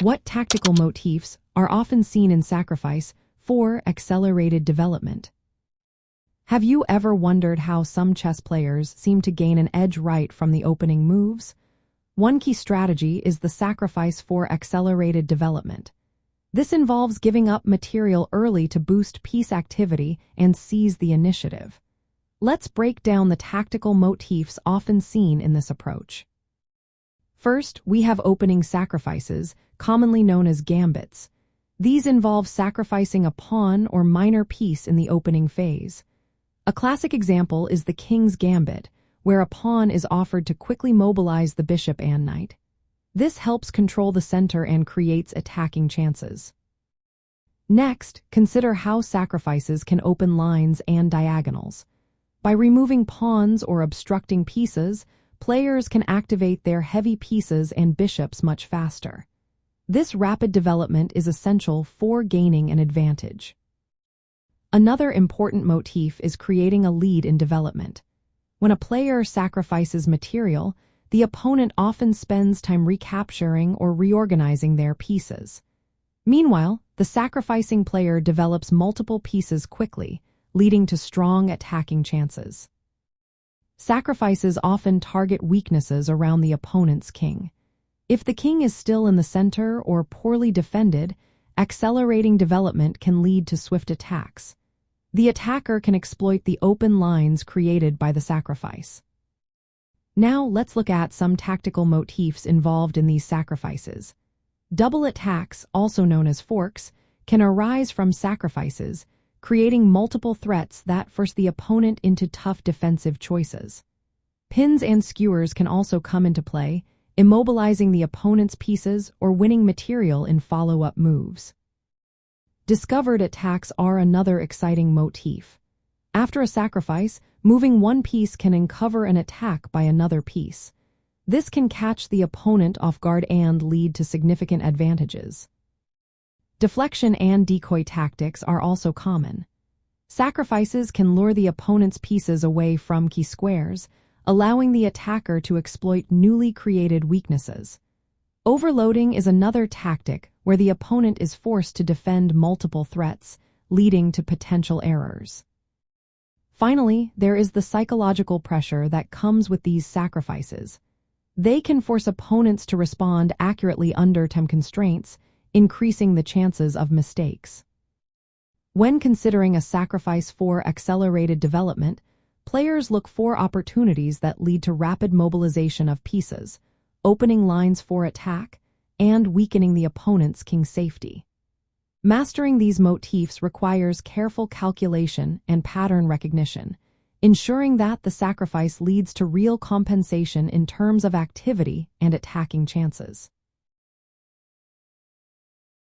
What tactical motifs are often seen in sacrifice for accelerated development? Have you ever wondered how some chess players seem to gain an edge right from the opening moves? One key strategy is the sacrifice for accelerated development. This involves giving up material early to boost piece activity and seize the initiative. Let's break down the tactical motifs often seen in this approach. First, we have opening sacrifices, commonly known as gambits. These involve sacrificing a pawn or minor piece in the opening phase. A classic example is the king's gambit, where a pawn is offered to quickly mobilize the bishop and knight. This helps control the center and creates attacking chances. Next, consider how sacrifices can open lines and diagonals. By removing pawns or obstructing pieces, players can activate their heavy pieces and bishops much faster. This rapid development is essential for gaining an advantage. Another important motif is creating a lead in development. When a player sacrifices material, the opponent often spends time recapturing or reorganizing their pieces. Meanwhile, the sacrificing player develops multiple pieces quickly, leading to strong attacking chances. Sacrifices often target weaknesses around the opponent's king. If the king is still in the center or poorly defended, accelerating development can lead to swift attacks. The attacker can exploit the open lines created by the sacrifice. Now let's look at some tactical motifs involved in these sacrifices. Double attacks, also known as forks, can arise from sacrifices, creating multiple threats that force the opponent into tough defensive choices. Pins and skewers can also come into play, immobilizing the opponent's pieces or winning material in follow-up moves. Discovered attacks are another exciting motif. After a sacrifice, moving one piece can uncover an attack by another piece. This can catch the opponent off guard and lead to significant advantages. Deflection and decoy tactics are also common. Sacrifices can lure the opponent's pieces away from key squares, allowing the attacker to exploit newly created weaknesses. Overloading is another tactic where the opponent is forced to defend multiple threats, leading to potential errors. Finally, there is the psychological pressure that comes with these sacrifices. They can force opponents to respond accurately under time constraints, increasing the chances of mistakes. When considering a sacrifice for accelerated development, players look for opportunities that lead to rapid mobilization of pieces, opening lines for attack, and weakening the opponent's king's safety. Mastering these motifs requires careful calculation and pattern recognition, ensuring that the sacrifice leads to real compensation in terms of activity and attacking chances.